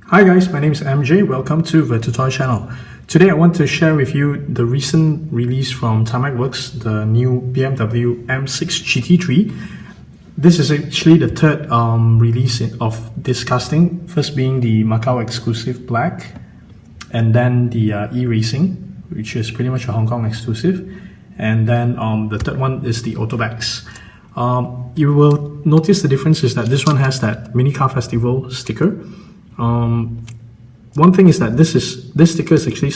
Hi guys, my name is MJ. Welcome to the tutorial channel. Today I want to share with you the recent release from Tarmacworks, the new BMW M6 GT3. This is actually the third release of this casting, first being the Macau exclusive black, and then the eRacing, which is pretty much a Hong Kong exclusive, and then the third one is the Autobacs. You will notice the difference is that this one has that Mini Car Festival sticker. One thing is that this sticker is actually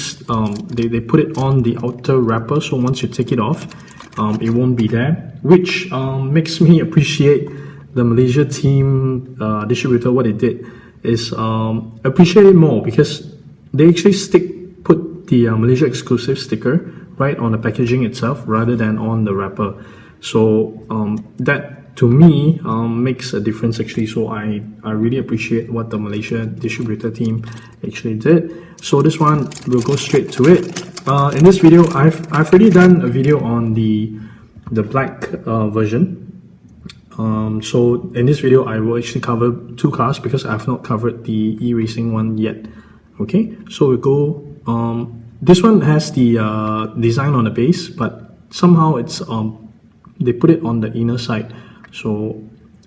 they put it on the outer wrapper, so once you take it off, it won't be there, which makes me appreciate the Malaysia team distributor. What it did is appreciate it more, because they actually put the Malaysia exclusive sticker right on the packaging itself rather than on the wrapper. So that to me makes a difference actually. So I really appreciate what the Malaysia distributor team actually did. So this one, we'll go straight to it. In this video, I've already done a video on the black version. So in this video, I will actually cover two cars because I've not covered the eRacing one yet. Okay, so we go. This one has the design on the base, but somehow it's they put it on the inner side. So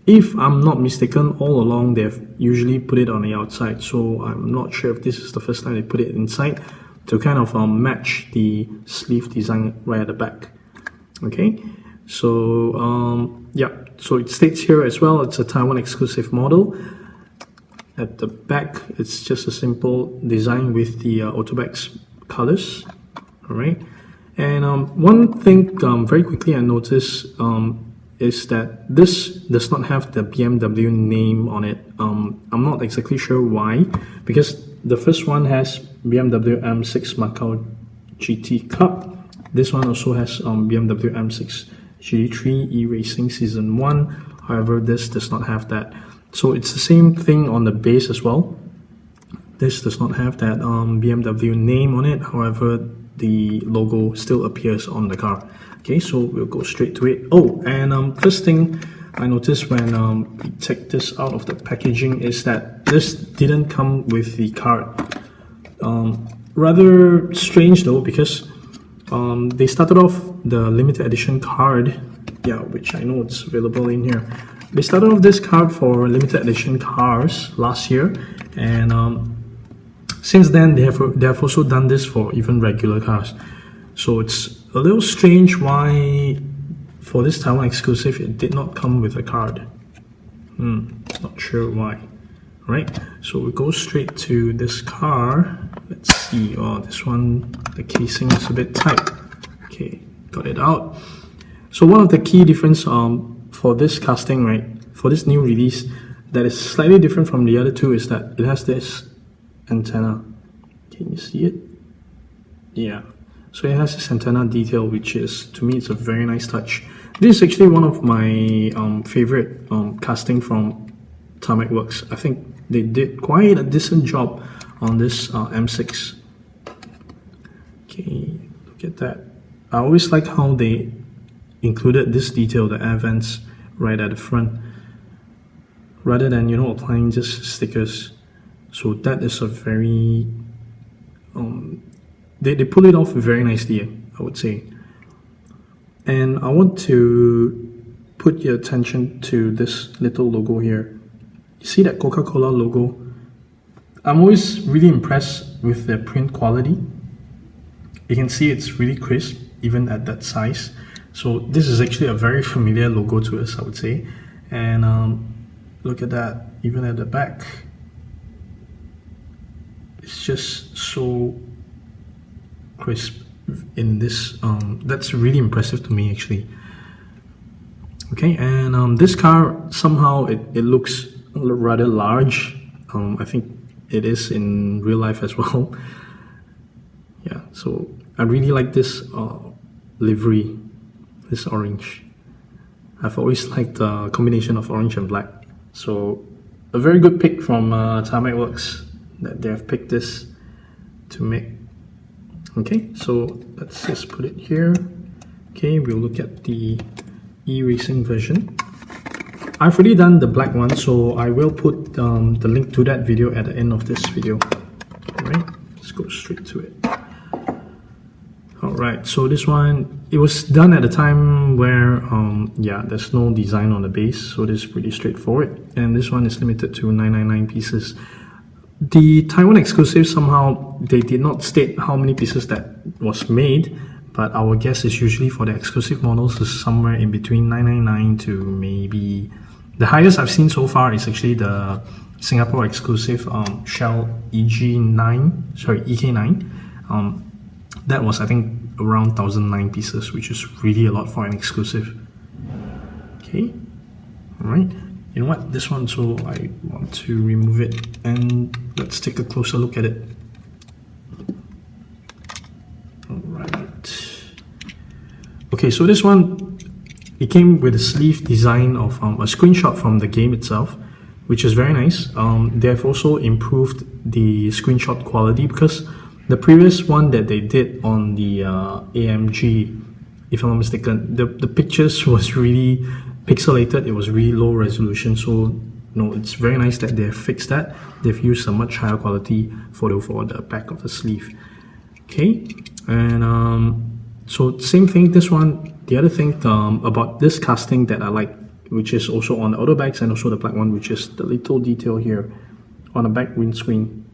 if I'm not mistaken, all along they've usually put it on the outside. So I'm not sure if this is the first time they put it inside to kind of match the sleeve design right at the back. Okay, so yeah, so it states here as well, it's a Taiwan exclusive model. At the back, it's just a simple design with the Autobacs colors. All right, and one thing very quickly I noticed is that this does not have the BMW name on it. I'm not exactly sure why, because the first one has BMW M6 Macau GT Cup. This one also has BMW M6 GT3 eRacing Season 1. However, this does not have that. So it's the same thing on the base as well. This does not have that BMW name on it. However, the logo still appears on the car. Okay, so we'll go straight to it. Oh, and first thing I noticed when we take this out of the packaging is that this didn't come with the card. Rather strange though, because they started off the limited edition card, yeah, which I know it's available in here. They started off this card for limited edition cars last year, and since then they have also done this for even regular cars. So it's a little strange why for this Taiwan exclusive it did not come with a card. Not sure why. Right, so we go straight to this car. Let's see. Oh, this one, the casing is a bit tight. Okay, got it out. So one of the key difference for this casting, right, for this new release that is slightly different from the other two is that it has this antenna. Can you see it? Yeah. So it has this antenna detail, which is, to me, it's a very nice touch. This is actually one of my favorite casting from Tarmacworks. I think they did quite a decent job on this M6. Okay, look at that. I always like how they included this detail, the air vents, right at the front, rather than, you know, applying just stickers. So that is a very they pull it off very nicely, I would say. And I want to put your attention to this little logo here. You see that Coca-Cola logo? I'm always really impressed with their print quality. You can see it's really crisp, even at that size. So this is actually a very familiar logo to us, I would say. And look at that, even at the back. It's just so crisp in this. That's really impressive to me actually. Okay, and this car, somehow it looks rather large. I think it is in real life as well. Yeah, so I really like this livery, this orange. I've always liked the combination of orange and black. So a very good pick from Tarmacworks that they have picked this to make. Okay, so let's just put it here. Okay, we'll look at the eRacing version. I've already done the black one, so I will put the link to that video at the end of this video. Alright, let's go straight to it. Alright, so this one, it was done at a time where, yeah, there's no design on the base, so this is pretty straightforward. And this one is limited to 999 pieces. The Taiwan exclusive, somehow, they did not state how many pieces that was made, but our guess is usually for the exclusive models is somewhere in between 999 to maybe... The highest I've seen so far is actually the Singapore exclusive Shell EK9. That was, I think, around 1,009 pieces, which is really a lot for an exclusive. Okay, alright. You know what? This one, so I want to remove it and let's take a closer look at it. Alright. Okay, so this one, it came with a sleeve design of a screenshot from the game itself, which is very nice. They have also improved the screenshot quality because the previous one that they did on the AMG, if I'm not mistaken, the pictures was really pixelated. It was really low resolution. So no, it's very nice that they have fixed that. They've used a much higher quality photo for the back of the sleeve. Okay, and so same thing. This one. The other thing about this casting that I like, which is also on the Autobacs and also the black one, which is the little detail here on the back windscreen.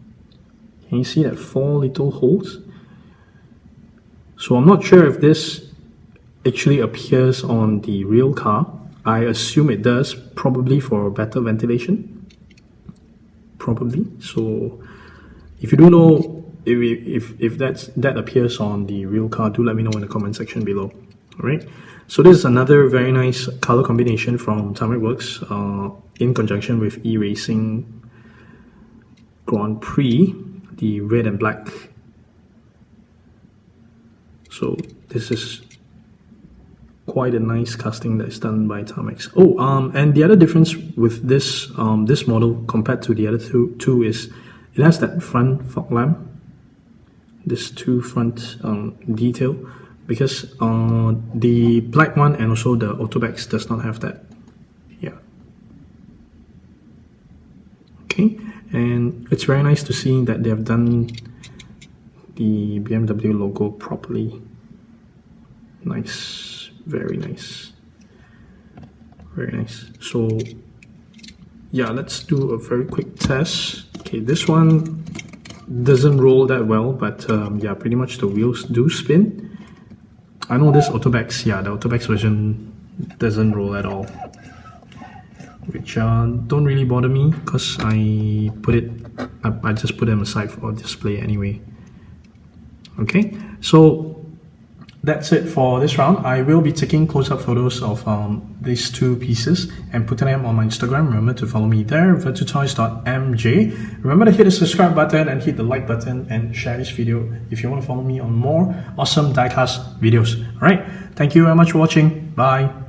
Can you see that 4 little holes? So I'm not sure if this actually appears on the real car. I assume it does, probably for better ventilation. Probably. So if you do know if that appears on the real car, do let me know in the comment section below. Alright, so this is another very nice color combination from Tarmacworks in conjunction with eRacing Grandprix, the red and black. So this is quite a nice casting that's done by Tarmac. Oh, and the other difference with this this model compared to the other two is it has that front fog lamp, this two front detail. Because the black one and also the Autobacs does not have that. Yeah. Okay, and it's very nice to see that they have done the BMW logo properly. Nice, very nice. Very nice. So yeah, let's do a very quick test. Okay, this one doesn't roll that well, but yeah, pretty much the wheels do spin. I know this Autobacs, yeah, the Autobacs version doesn't roll at all, which don't really bother me because I just put them aside for display anyway. Okay, so that's it for this round. I will be taking close-up photos of these two pieces and putting them on my Instagram. Remember to follow me there, virtutoys.mj. Remember to hit the subscribe button and hit the like button and share this video if you want to follow me on more awesome diecast videos. Alright, thank you very much for watching. Bye.